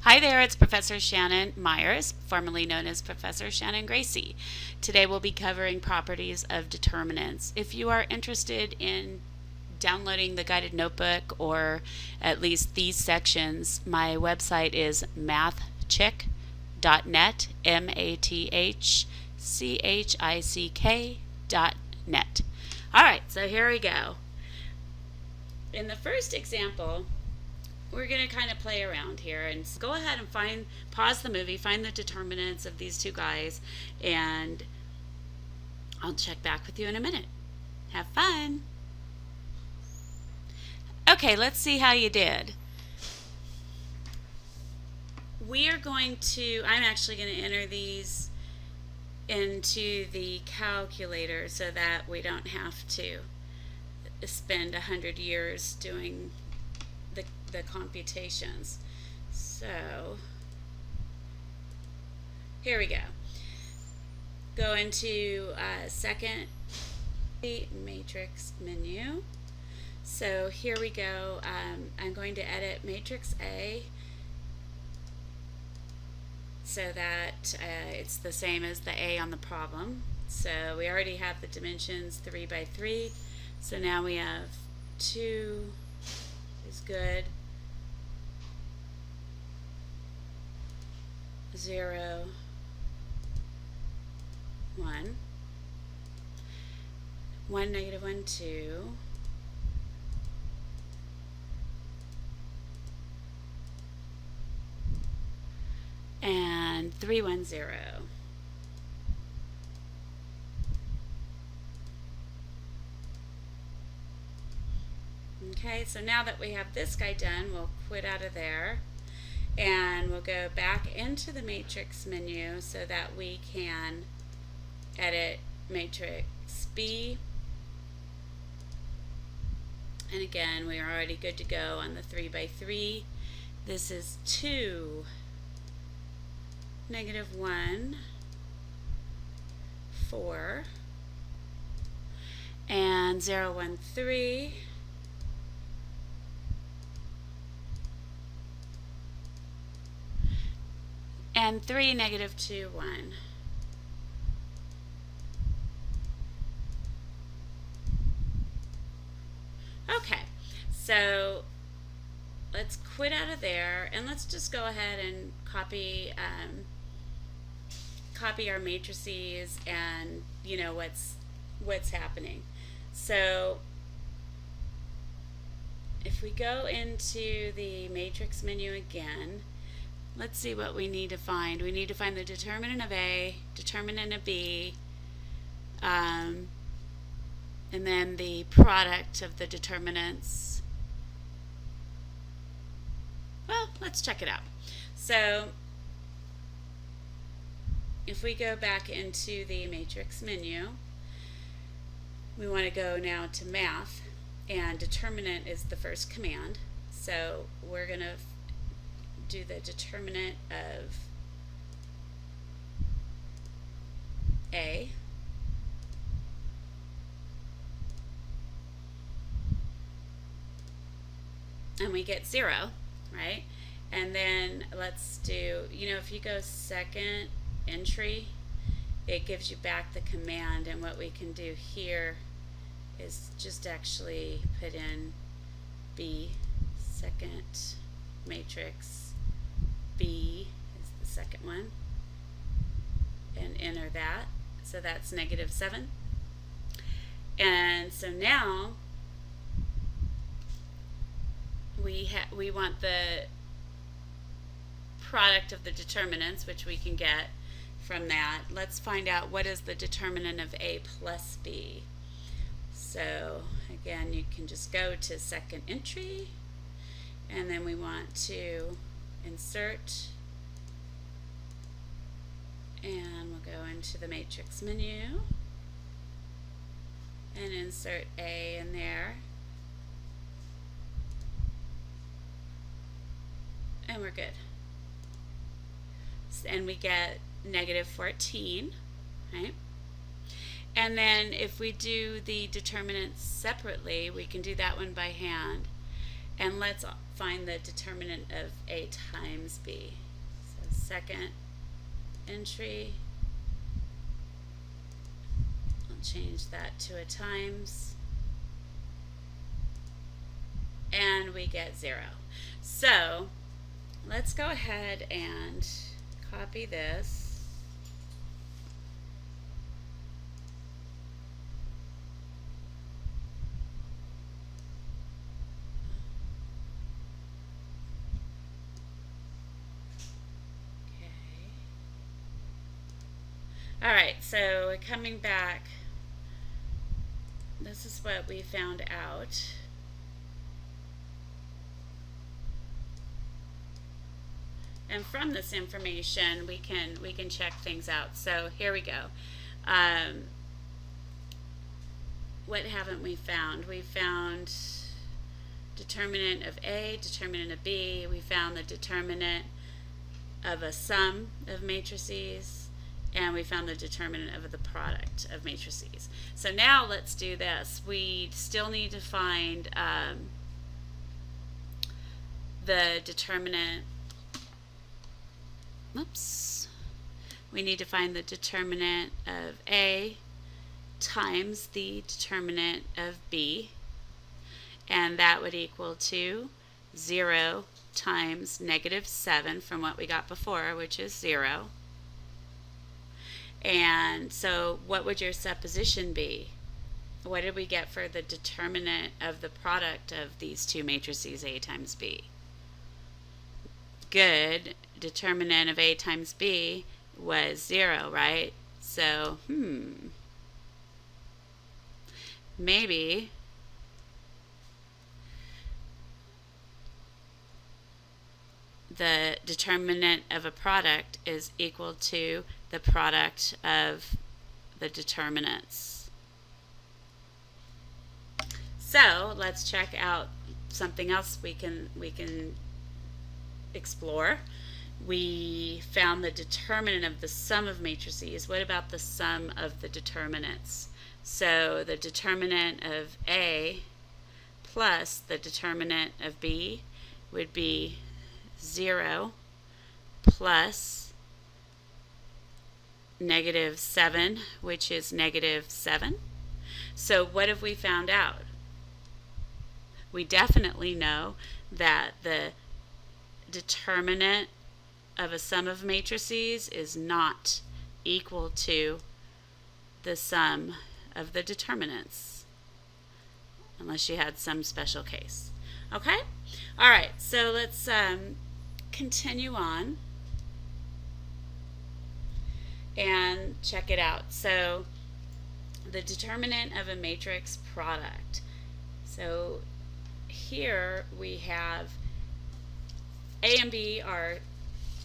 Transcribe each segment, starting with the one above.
Hi there, it's Professor Shannon Myers, formerly known as Professor Shannon Gracie. Today we'll be covering properties of determinants. If you are interested in downloading the guided notebook or at least these sections, my website is mathchick.net, mathchick.net. All right, so here we go. In the first example, we're going to kind of play around here and go ahead and pause the movie, find the determinants of these two guys, and I'll check back with you in a minute. Have fun. Okay, let's see how you did. I'm actually going to enter these into the calculator so that we don't have to spend 100 years doing the computations. So here we go. Go into second matrix menu. So here we go. I'm going to edit matrix A so that it's the same as the A on the problem. So we already have the dimensions 3 by 3. So now we have 2 is good. 0, 1, 1, negative 1, 2, and 3, 1, 0. Okay, so now that we have this guy done, we'll quit out of there. And we'll go back into the matrix menu so that we can edit matrix B. And again, we are already good to go on the 3 by 3. This is 2, negative 1, 4, and 0, 1, 3. And 3, negative 2, 1. Okay, so let's quit out of there and let's just go ahead and copy our matrices and you know what's happening. So if we go into the matrix menu again, let's see what we need to find. We need to find the determinant of A, determinant of B, and then the product of the determinants. Well, let's check it out. So if we go back into the matrix menu, we want to go now to math, and determinant is the first command. So we're going to do the determinant of A, and we get 0, right? And then let's do, if you go second entry, it gives you back the command, and what we can do here is just actually put in B, second matrix, B is the second one, and enter that. So that's negative 7. And so now we want the product of the determinants, which we can get from that. Let's find out what is the determinant of A plus B. So again, you can just go to second entry, and then we want to insert, and we'll go into the matrix menu and insert A in there, and we're good. And we get negative 14, right? And then if we do the determinants separately, we can do that one by hand. And let's find the determinant of A times B. So second entry, I'll change that to a times, and we get 0. So let's go ahead and copy this. Alright, so coming back, this is what we found out. And from this information, we can check things out. So here we go. What haven't we found? We found determinant of A, determinant of B. We found the determinant of a sum of matrices. And we found the determinant of the product of matrices. So now let's do this. We still need to find the determinant. Oops. We need to find the determinant of A times the determinant of B. And that would equal to 0 times -7 from what we got before, which is 0. And so what would your supposition be? What did we get for the determinant of the product of these two matrices, A times B? Good. Determinant of A times B was 0, right? So, maybe the determinant of a product is equal to the product of the determinants. So let's check out something else we can explore. We found the determinant of the sum of matrices. What about the sum of the determinants? So the determinant of A plus the determinant of B would be 0 plus -7, which is -7. So what have we found out? We definitely know that the determinant of a sum of matrices is not equal to the sum of the determinants, unless you had some special case. Okay? All right, so let's continue on and check it out. So the determinant of a matrix product. So here we have A and B are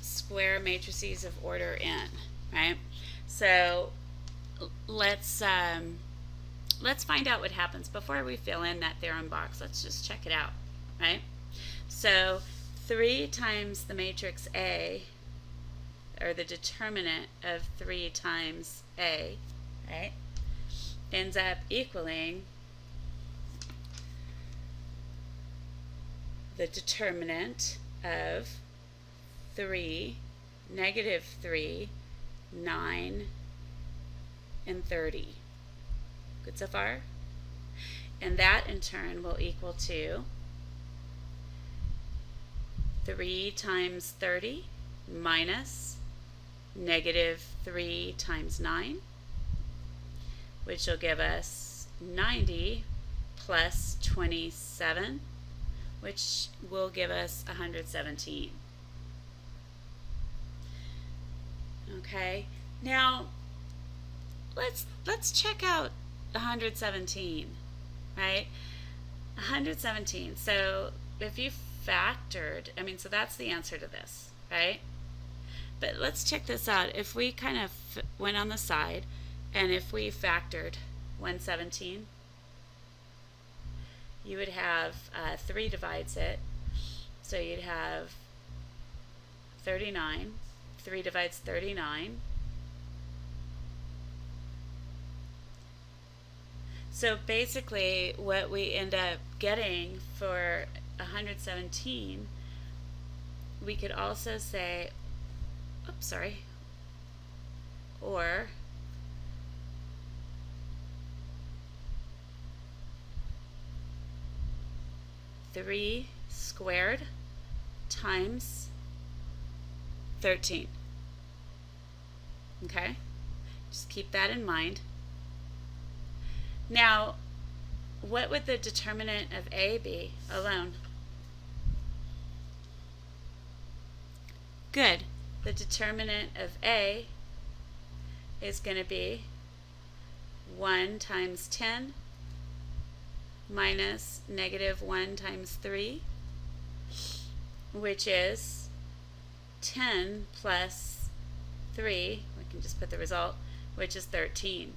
square matrices of order n, right? So let's find out what happens before we fill in that theorem box. Let's just check it out, right? So 3 times the matrix A, or the determinant of 3 times A, right, ends up equaling the determinant of 3, -3, 9, and 30. Good so far? And that in turn will equal to 3 times 30 minus -3 times 9, which will give us 90 plus 27, which will give us 117. Okay, now let's check out 117, right? 117. So if you factored, so that's the answer to this, right? But let's check this out. If we kind of went on the side, and if we factored 117, you would have 3 divides it. So you'd have 39. 3 divides 39. So basically what we end up getting for 117, we could also say, oops, sorry, or three squared times 13. Okay, just keep that in mind. Now, what would the determinant of A be alone? Good. The determinant of A is going to be 1 times 10 minus negative 1 times 3, which is 10 plus 3, we can just put the result, which is 13.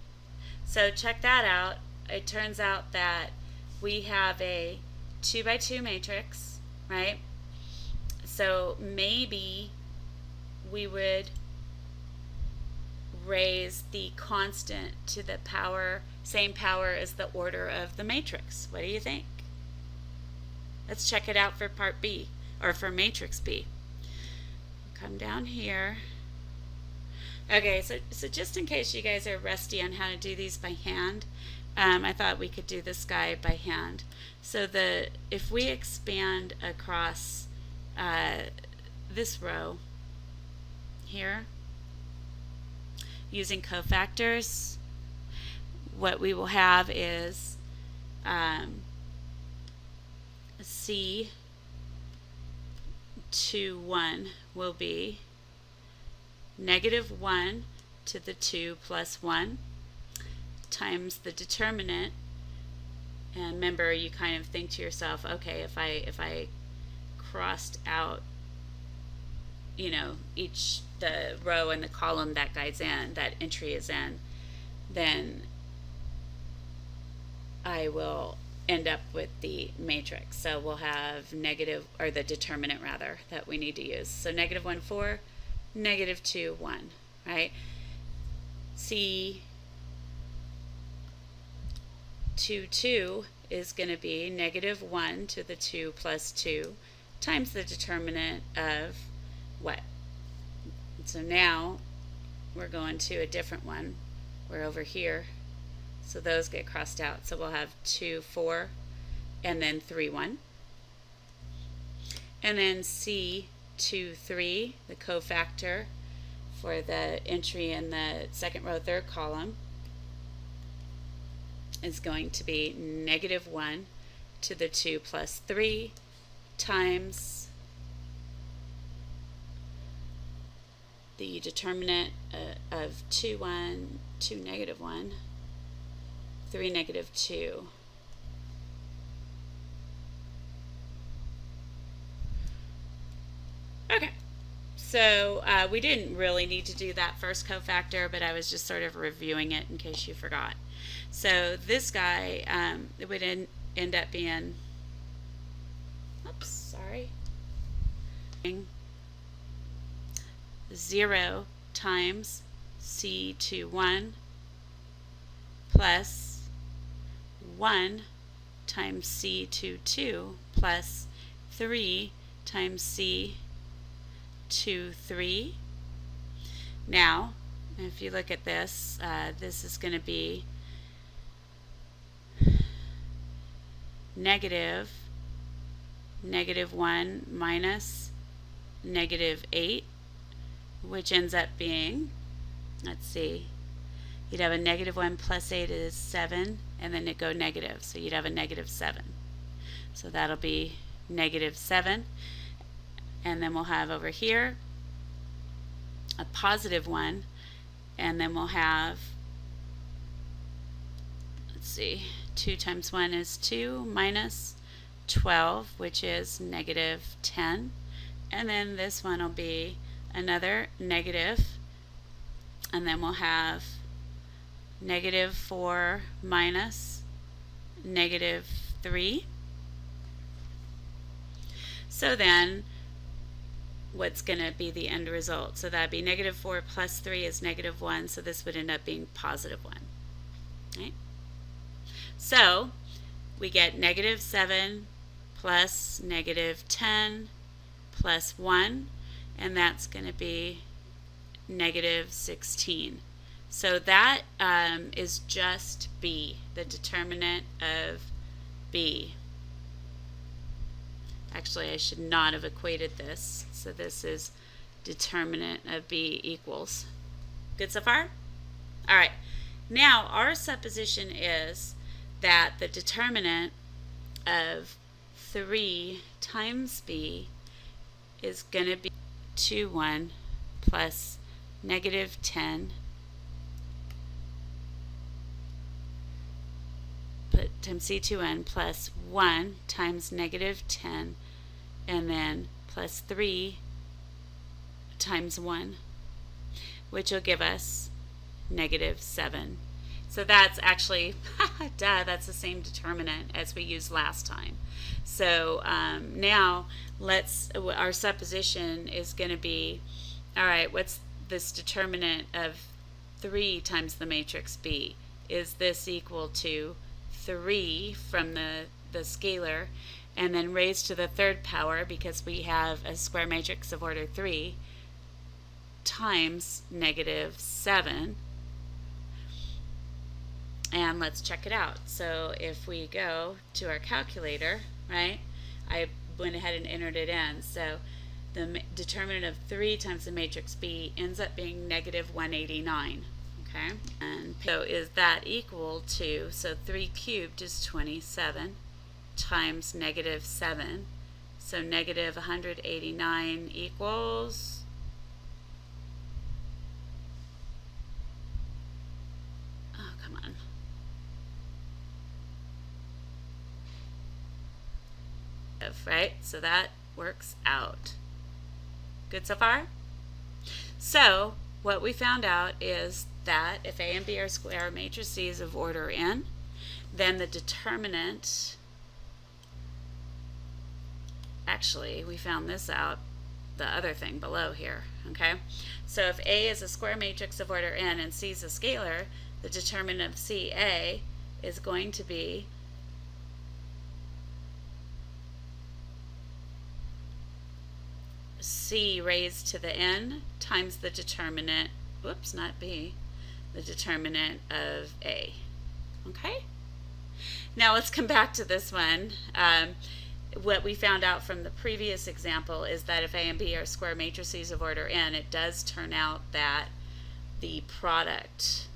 So check that out. It turns out that we have a 2 by 2 matrix, right? So maybe we would raise the constant to the power, same power as the order of the matrix. What do you think? Let's check it out for part B, or for matrix B. Come down here. Okay, so just in case you guys are rusty on how to do these by hand, I thought we could do this guy by hand. So if we expand across this row here using cofactors, what we will have is C to 1 will be negative 1 to the 2 plus 1 times the determinant. And remember, you kind of think to yourself, okay, if I crossed out, you know, the row and the column that guy's in, that entry is in, then I will end up with the matrix. So we'll have negative, or the determinant rather, that we need to use. So negative 1, 4, negative 2, 1, right? C 2 is going to be negative 1 to the 2 plus 2 times the determinant of what? So now we're going to a different one. We're over here. So those get crossed out. So we'll have 2, 4, and then 3, 1. And then C 2, 3, the cofactor for the entry in the second row, third column, is going to be negative 1 to the 2 plus 3 times the determinant of 2, 1, 2, negative 1, 3, negative 2. Okay, so we didn't really need to do that first cofactor, but I was just sort of reviewing it in case you forgot. So this guy, it would end up being, oops, sorry, 0 times C to 1 plus 1 times C to 2 plus 3 times C to 3. Now, if you look at this, this is going to be negative 1 minus negative 8, which ends up being, let's see, you'd have a negative 1 plus 8 is 7, and then it go negative, so you'd have a negative 7. So that'll be negative 7, and then we'll have over here a positive 1, and then we'll have, let's see, 2 times 1 is 2 minus 12, which is negative 10, and then this one will be another negative, and then we'll have negative 4 minus negative 3. So then what's going to be the end result? So that'd be negative 4 plus 3 is negative 1, so this would end up being positive 1. Right? So we get negative 7 plus negative 10 plus 1, and that's going to be negative 16. So that is just B, the determinant of B. Actually, I should not have equated this. So this is determinant of B equals. Good so far? All right. Now, our supposition is that the determinant of 3 times B is going to be 2, 1 plus negative 10 times C2n plus 1 times negative 10, and then plus 3 times 1, which will give us negative 7. So that's actually, duh, that's the same determinant as we used last time. So now our supposition is going to be, all right, what's this determinant of 3 times the matrix B? Is this equal to 3 from the scalar, and then raised to the third power, because we have a square matrix of order 3, times negative 7. And let's check it out. So if we go to our calculator, right, I went ahead and entered it in. So the determinant of 3 times the matrix B ends up being negative 189. Okay, and so is that equal to, so 3 cubed is 27 times negative 7. So negative 189 equals, oh, come on. Right? So that works out. Good so far? So what we found out is that if A and B are square matrices of order n, then the determinant, actually we found this out, the other thing below here, okay? So if A is a square matrix of order n and C is a scalar, the determinant of CA is going to be C raised to the n times the determinant, whoops, not B, the determinant of A. Okay? Now let's come back to this one. What we found out from the previous example is that if A and B are square matrices of order n, it does turn out that the product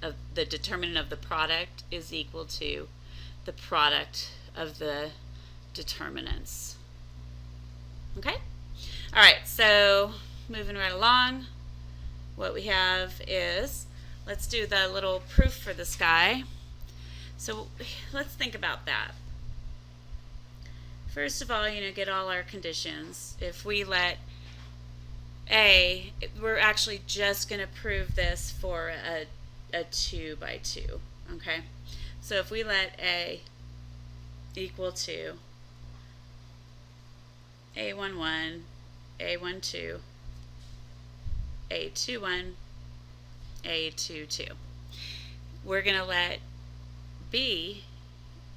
of the determinant of the product is equal to the product of the determinants. Okay? All right, so moving right along, what we have is, let's do the little proof for the sky. So let's think about that. First of all, get all our conditions. If we let A, we're actually just going to prove this for a 2 by 2, okay? So if we let A equal to A11, A12, A21, A22. We're going to let B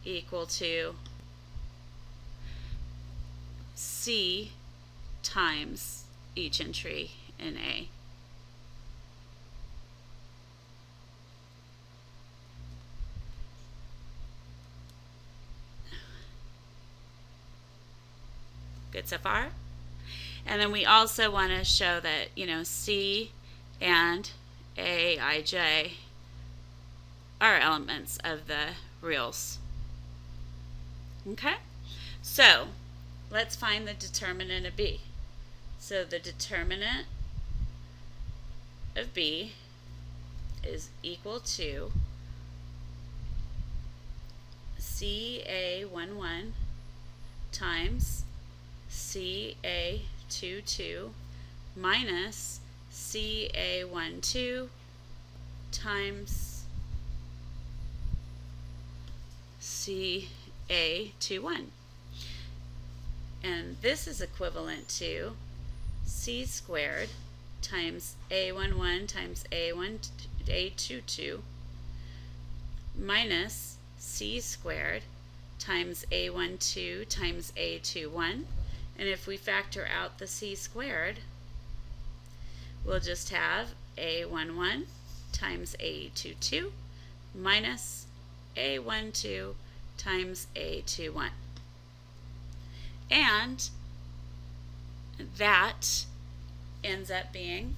equal to C times each entry in A. Good so far? And then we also want to show that, C and Aij are elements of the reals. Okay? So, let's find the determinant of B. So the determinant of B is equal to CA11 times CA22 minus CA12 times CA21. And this is equivalent to C squared times A11 times A22 minus C squared times A12 times A21. And if we factor out the C squared, we'll just have A11 times A22 minus A12 times A21. And that ends up being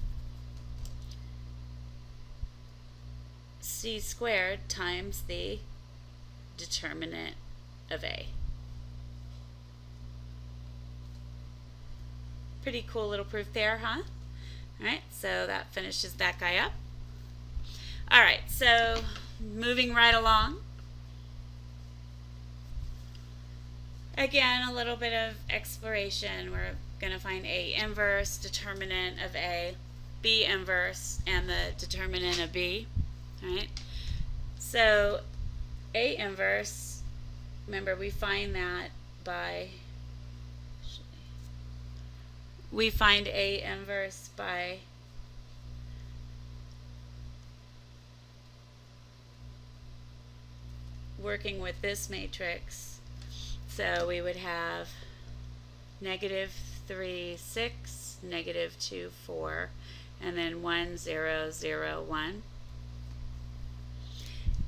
C squared times the determinant of A. Pretty cool little proof there, huh? Alright, so that finishes that guy up. Alright, so moving right along. Again, a little bit of exploration. We're going to find A inverse, determinant of A, B inverse, and the determinant of B. Alright, so A inverse, remember we find that by, we find A inverse by working with this matrix. So we would have negative 3, 6, negative 2, 4, and then 1, 0, 0, 1.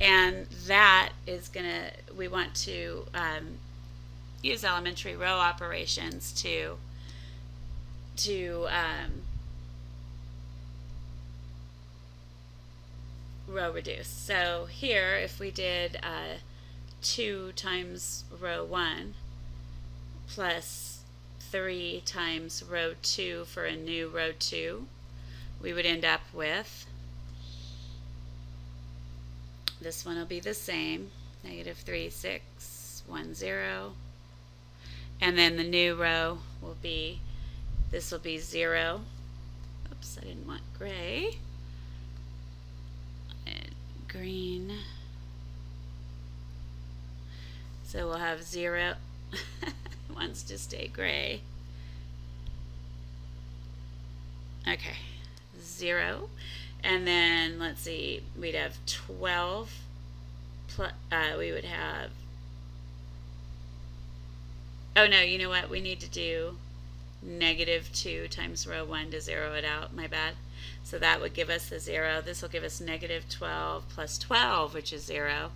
And that is going to, we want to use elementary row operations to row reduce. So here, if we did 2 times row 1 plus 3 times row 2 for a new row 2, we would end up with, this one will be the same, negative 3, 6, 1, 0, and then the new row will be, this will be 0, oops, I didn't want gray, and green, so we'll have 0, wants to stay gray, okay, 0, and then let's see, we'd have 12, we would have, oh no, you know what, we need to do negative 2 times row 1 to zero it out, my bad. So that would give us the 0. This will give us negative 12 plus 12, which is 0.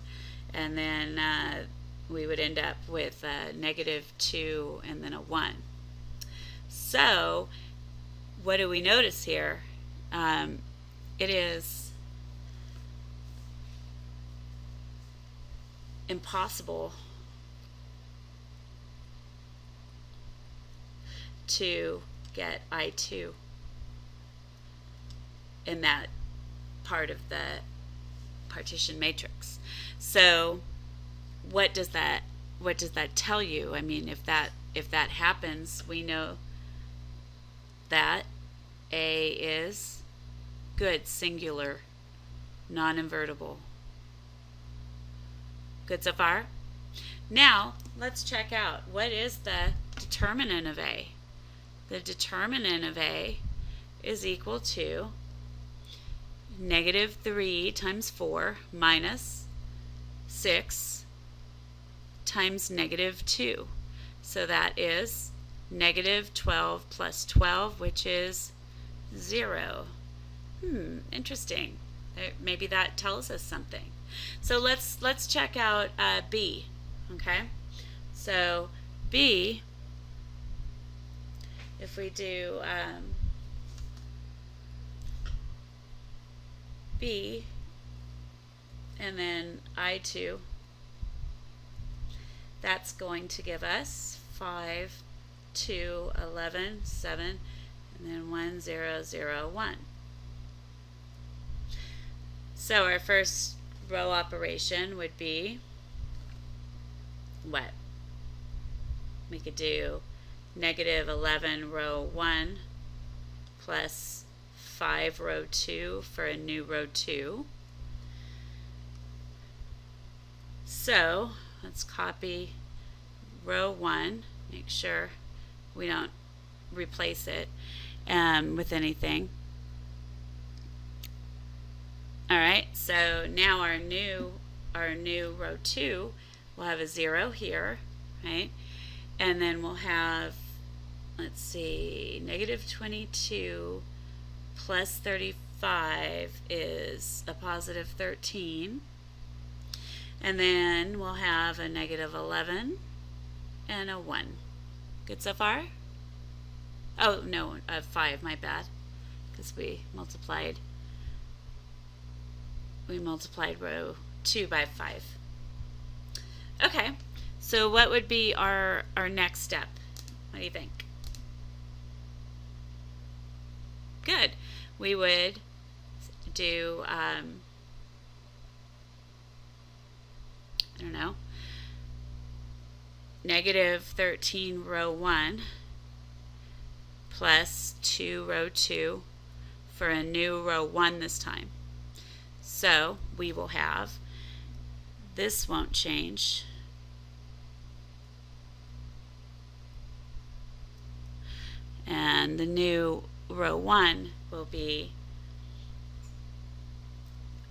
And then we would end up with negative 2 and then a 1. So what do we notice here? It is impossible to get I2 in that part of the partition matrix. So what does that tell you? I mean, if that happens, we know that A is good, singular, non-invertible. Good so far? Now let's check out, what is the determinant of A? The determinant of A is equal to negative 3 times 4 minus 6 times negative 2. So that is negative 12 plus 12, which is 0. Interesting. Maybe that tells us something. So let's check out B. Okay. So B, if we do B and then I2, that's going to give us 5, 2, 11, 7, and then 1, 0, 0, 1. So our first row operation would be what? We could do negative 11 row 1 plus 5 row 2 for a new row 2. So let's copy row 1, make sure we don't replace it with anything. Alright, so now our new row 2, we'll have a 0 here, right? And then we'll have, let's see, negative 22 plus 35 is a positive 13. And then we'll have a negative 11 and a 1. Good so far? Oh, no, a 5, my bad, because we multiplied row 2 by 5. Okay, so what would be our next step? What do you think? Good. We would do, I don't know, negative 13 row 1 plus 2 row 2 for a new row 1 this time. So we will have, this won't change, and the new row 1 will be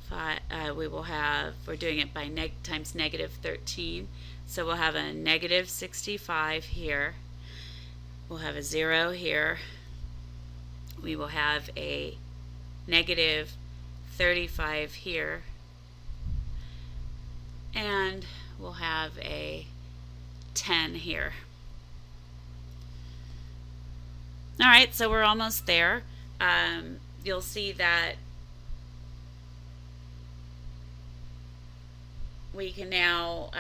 5, we will have, we're doing it by times negative 13, so we'll have a negative 65 here, we'll have a 0 here, we will have a negative 35 here, and we'll have a 10 here. All right, so we're almost there. You'll see that we can now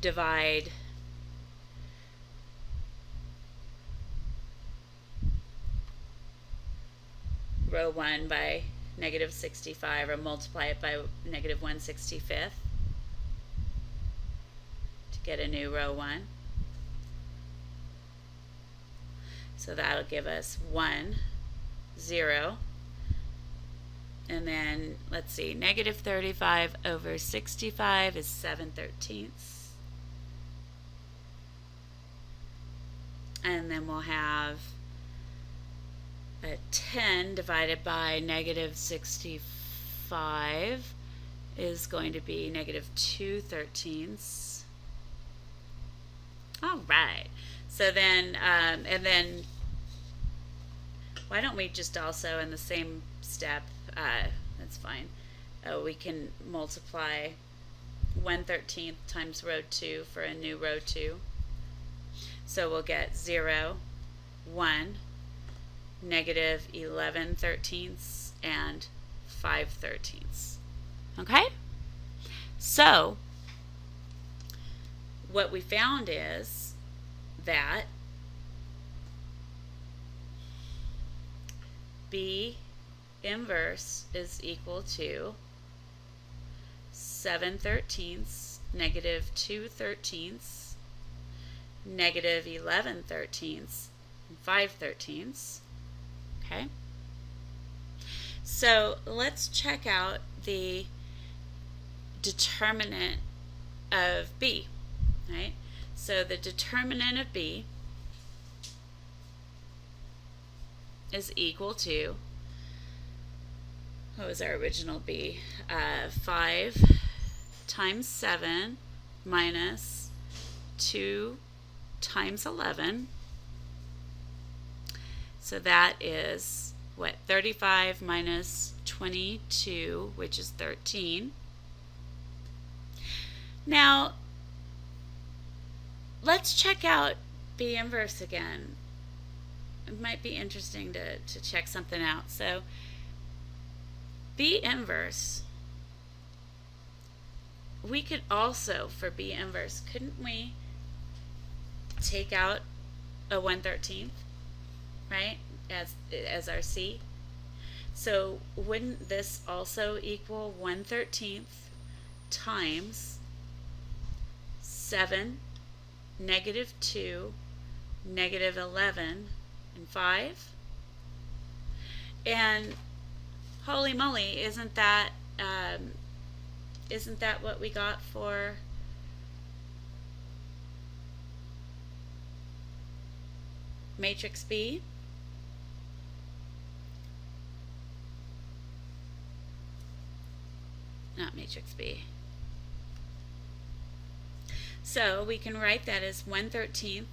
divide row 1 by negative 65, or multiply it by negative 1/65 to get a new row 1. So that'll give us 1, 0. And then, let's see, negative 35 over 65 is 7/13. And then we'll have a 10 divided by negative 65 is going to be negative 2/13. All right. So then, and then, why don't we just also, in the same step, that's fine, we can multiply 1/13 times row 2 for a new row 2. So we'll get 0, 1, negative 11/13, and 5/13. Okay? So, what we found is that B inverse is equal to 7/13, negative 2/13, negative 11/13, and 5/13. Okay? So let's check out the determinant of B, right? So the determinant of B is equal to, what was our original B? 5 times 7 minus 2 times 11. So that is, what, 35 minus 22, which is 13. Now, let's check out B inverse again. It might be interesting to check something out. So, B inverse, we could also, for B inverse, couldn't we take out a 1/13, right, as our C? So wouldn't this also equal 1/13 times 7, negative 2, negative 11, and 5? And holy moly, isn't that what we got for matrix B? matrix B. So we can write that as 1/13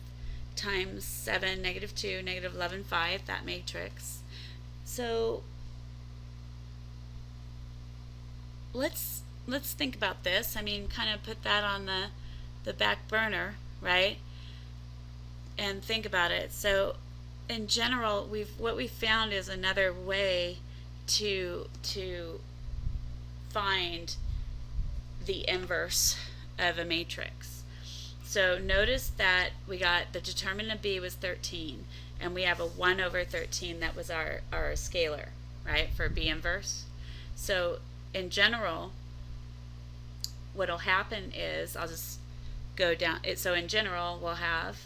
times 7, -2, -11, 5, that matrix. So let's think about this. I mean, kind of put that on the back burner, right? And think about it. So in general, what we found is another way to find the inverse of a matrix. So notice that we got the determinant of B was 13, and we have a 1/13 that was our scalar, right, for B inverse. So in general, what'll happen is, I'll just go down it. So in general, we'll have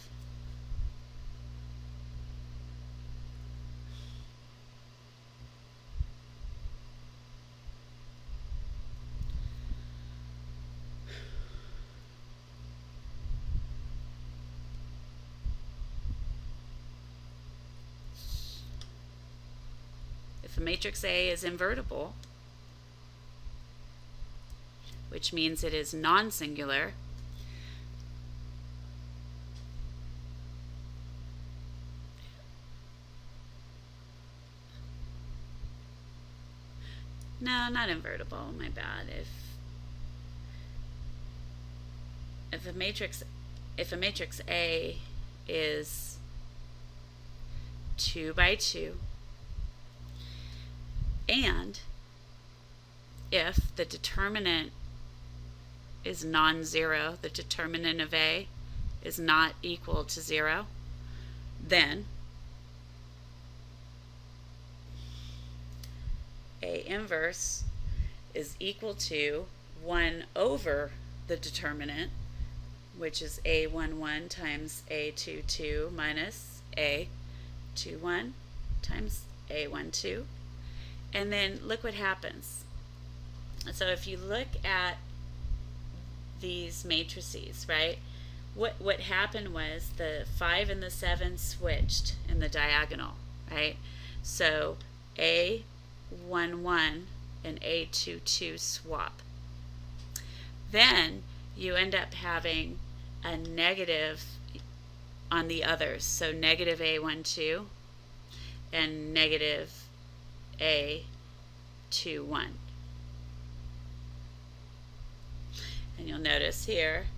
if a matrix A is invertible, which means it is non-singular, no, not invertible, my bad. If a matrix A is 2 by 2, and if the determinant is non-zero, the determinant of A is not equal to 0, then A inverse is equal to 1 over the determinant, which is A11 times A22 minus A21 times A12. And then look what happens. So if you look at these matrices, right, what happened was the 5 and the 7 switched in the diagonal, right? So A11 and A22 swap. Then you end up having a negative on the others. So negative A12 and negative A21. And you'll notice here,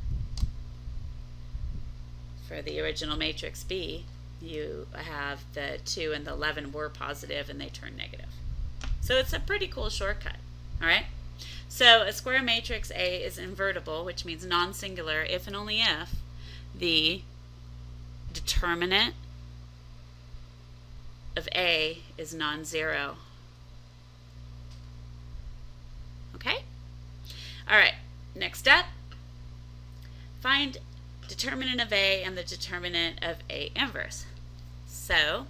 for the original matrix B, you have the 2 and the 11 were positive and they turn negative. So it's a pretty cool shortcut, all right? So a square matrix A is invertible, which means non-singular, if and only if the determinant of A is non-zero. Okay? All right, next up, find determinant of A and the determinant of A inverse. So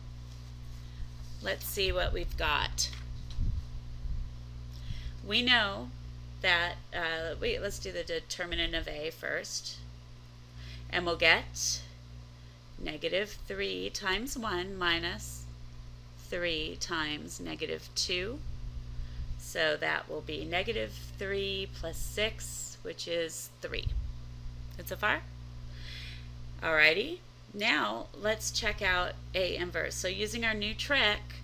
let's see what we've got. We know that, let's do the determinant of A first, and we'll get negative 3 times 1 minus 3 times negative 2. So that will be negative 3 plus 6, which is 3. Good so far? Alrighty, now let's check out A inverse. So using our new trick,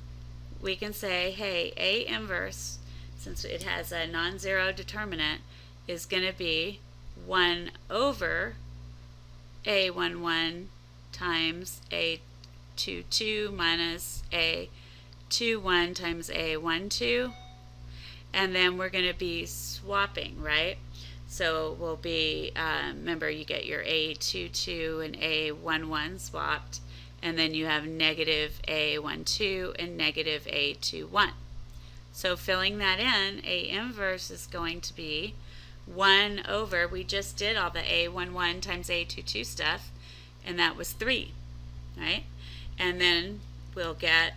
we can say, hey, A inverse, since it has a non-zero determinant, is going to be 1 over A11 times A22 minus A21 times A12. And then we're going to be swapping, right? So we'll be, remember, you get your A22 and A11 swapped, and then you have negative A12 and negative A21. So filling that in, A inverse is going to be 1 over, we just did all the A11 times A22 stuff, and that was 3, right? And then we'll get,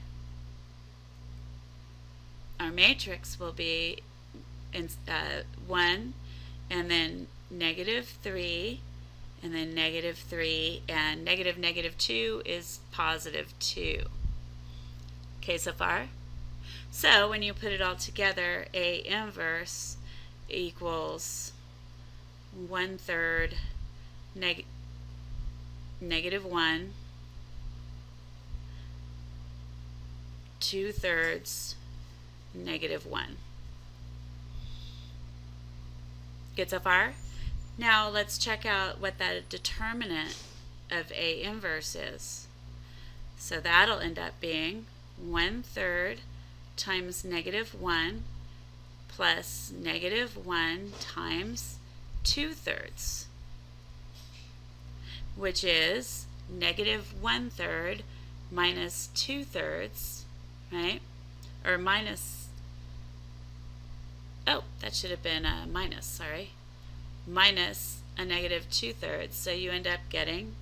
our matrix will be in 1, and then negative 3, and then negative 3, and negative negative 2 is positive 2. Okay, so far? So when you put it all together, A inverse equals 1/3 -1, 2/3 -1. Good so far? Now let's check out what that determinant of A inverse is. So that'll end up being 1/3 times -1 plus -1 times 2/3, which is -1/3 minus 2/3, right? Or minus, oh, that should have been a minus, sorry. Minus a -2/3, so you end up getting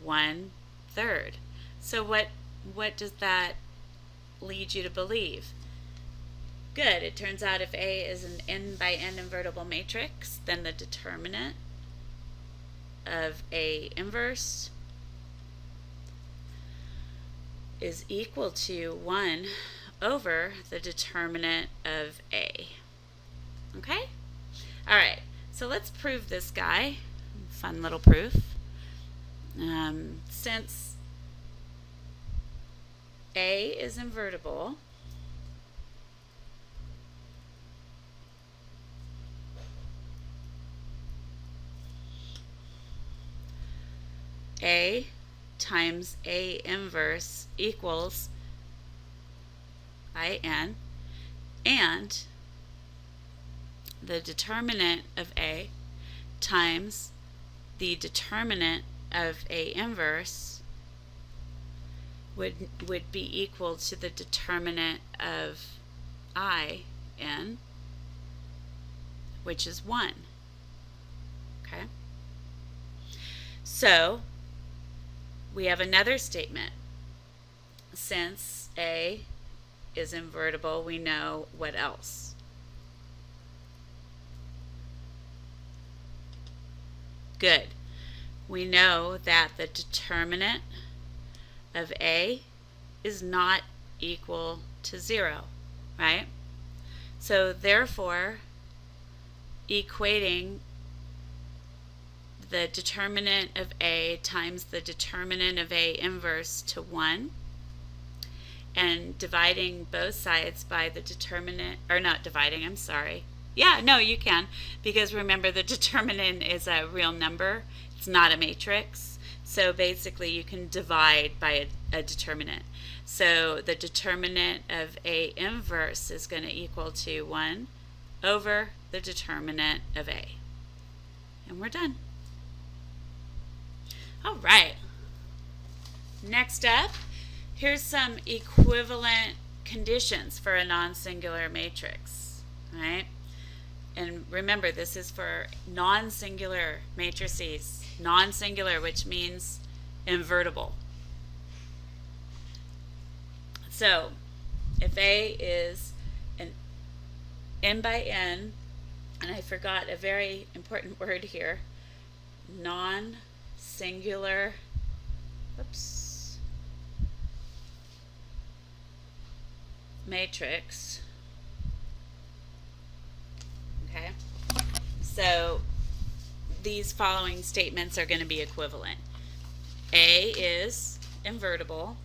1/3. So what does that lead you to believe? Good. It turns out if A is an n by n invertible matrix, then the determinant of A inverse is equal to 1 over the determinant of A. Okay? All right. So let's prove this guy. Fun little proof. Since A is invertible, A times A inverse equals IN, and the determinant of A times the determinant of A inverse would be equal to the determinant of IN, which is 1. Okay? So we have another statement. Since A is invertible, we know what else. Good. We know that the determinant of A is not equal to 0, right? So therefore, equating the determinant of A times the determinant of A inverse to 1 and dividing both sides by the determinant, or not dividing, I'm sorry. Yeah, no, you can, because remember the determinant is a real number. It's not a matrix. So basically you can divide by a determinant. So the determinant of A inverse is going to equal to 1 over the determinant of A. And we're done. All right. Next up, here's some equivalent conditions for a non-singular matrix, right? And remember, this is for non-singular matrices. Non-singular, which means invertible. So, if A is an n by n, and I forgot a very important word here, non-singular, matrix. Okay, so these following statements are going to be equivalent. A is invertible.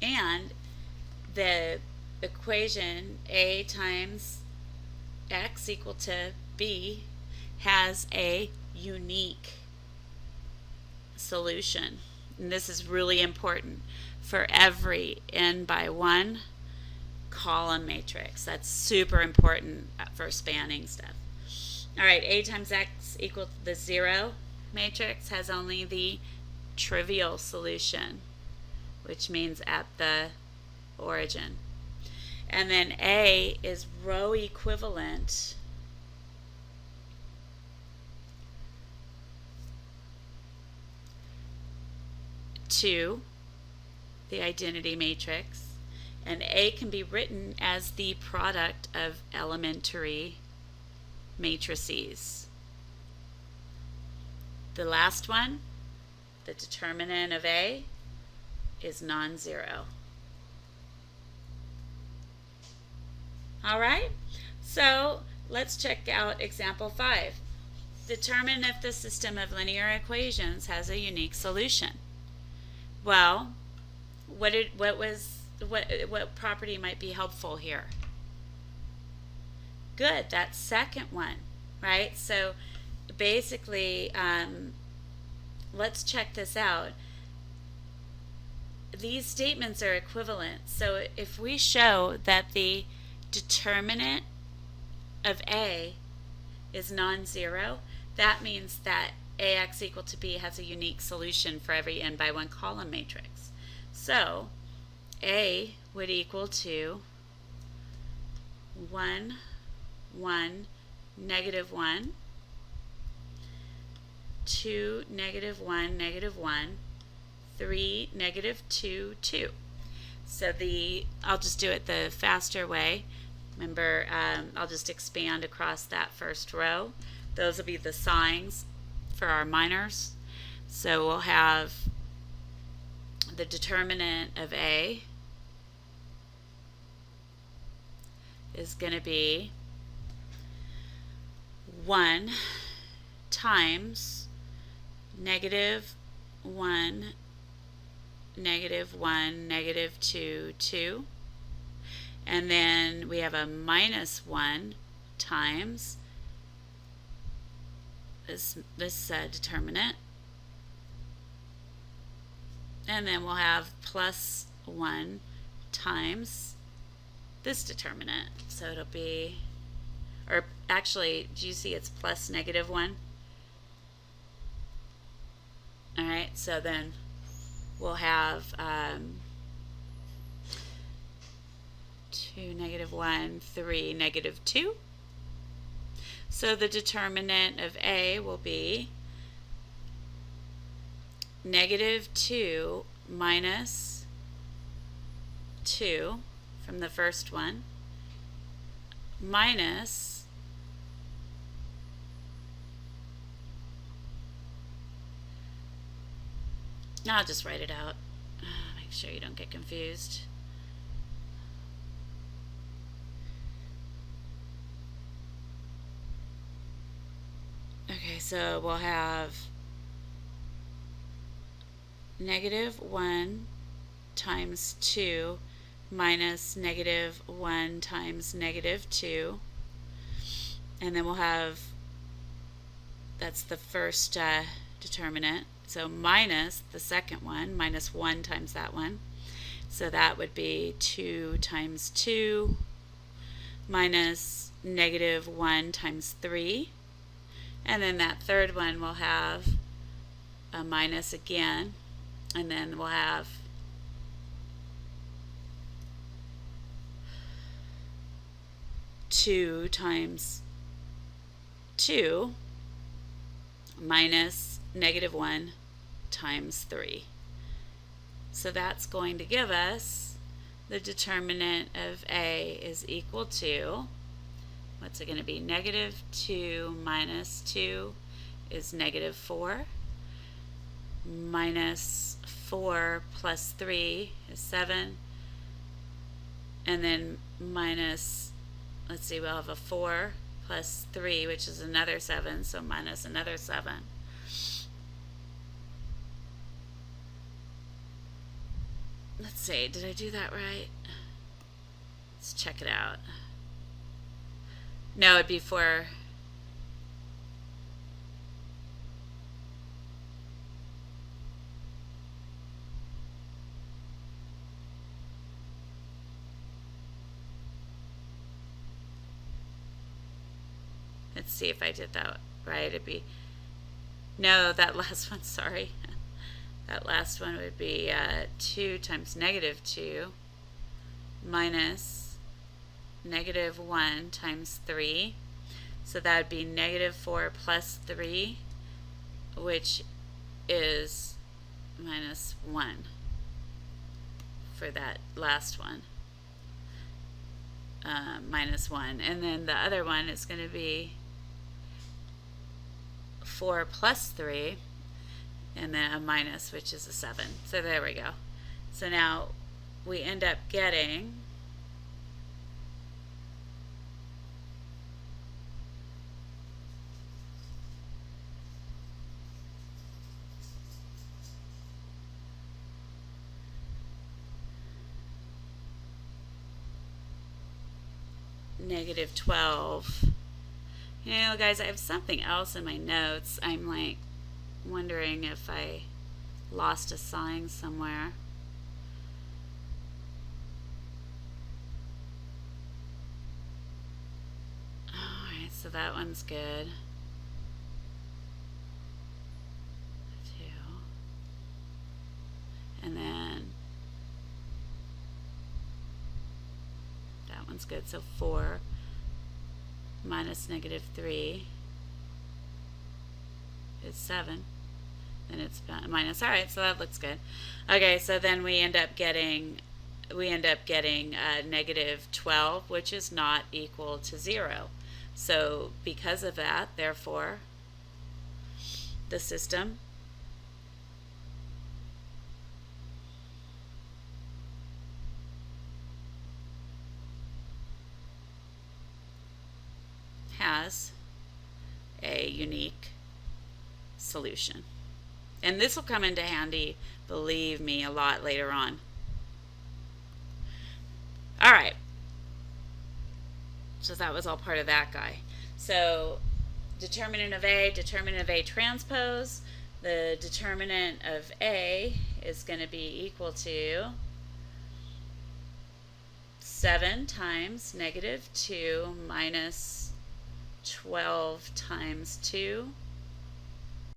And the equation A times x equal to B has a unique solution. And this is really important for every n by 1 column matrix. That's super important for spanning stuff. All right, A times x equal to the 0 matrix has only the trivial solution, which means at the origin. And then A is row equivalent to the identity matrix, and A can be written as the product of elementary matrices. The last one, the determinant of A, is non-zero. All right, so let's check out example 5. Determine if the system of linear equations has a unique solution. Well, what property might be helpful here? Good, that second one, right? So basically, let's check this out. These statements are equivalent. So if we show that the determinant of A is non-zero, that means that AX equal to B has a unique solution for every n by 1 column matrix. So A would equal to 1, 1, negative 1, 2, negative 1, negative 1, 3, negative 2, 2. So I'll just do it the faster way. Remember, I'll just expand across that first row. Those will be the signs for our minors. So we'll have the determinant of A is going to be 1 times negative 1, negative 1, negative 2, 2. And then we have a minus 1 times this determinant. And then we'll have plus 1 times this determinant. So it'll be, or actually, do you see it's plus negative 1? All right, so then we'll have 2, negative 1, 3, negative 2. So the determinant of A will be negative 2 minus 2 from the first one minus I'll just write it out. Make sure you don't get confused. Okay, so we'll have negative 1 times 2 minus negative 1 times negative 2. And then we'll have, that's the first determinant. So minus the second one, minus 1 times that one. So that would be 2 times 2 minus negative 1 times 3. And then that third one will have a minus again. And then we'll have two times 2 minus negative 1 times 3. So that's going to give us the determinant of A is equal to, what's it going to be? Negative 2 minus 2 is negative 4. Minus 4 plus 3 is 7. And then minus, let's see, we'll have a 4 plus 3, which is another 7, so minus another 7. Let's see, did I do that right? Let's check it out. No, it'd be 4. Let's see if I did that right. It'd be, no, that last one, sorry. That last one would be 2 times negative 2 minus negative 1 times 3. So that would be negative 4 plus 3, which is minus 1 for that last one. Minus 1. And then the other one is going to be 4 plus 3, and then a minus, which is a 7. So there we go. So now we end up getting negative 12. You know, guys, I have something else in my notes. I'm like wondering if I lost a sign somewhere. Alright, so that one's good. 2. And then that one's good. So 4 minus negative 3 is 7. Then it's minus. All right, so that looks good. Okay, so then we end up getting negative 12, which is not equal to 0. So because of that, therefore, the system has a unique solution. And this will come into handy, believe me, a lot later on. All right. So that was all part of that guy. So determinant of A transpose. The determinant of A is going to be equal to 7 times negative 2 minus 12 times 2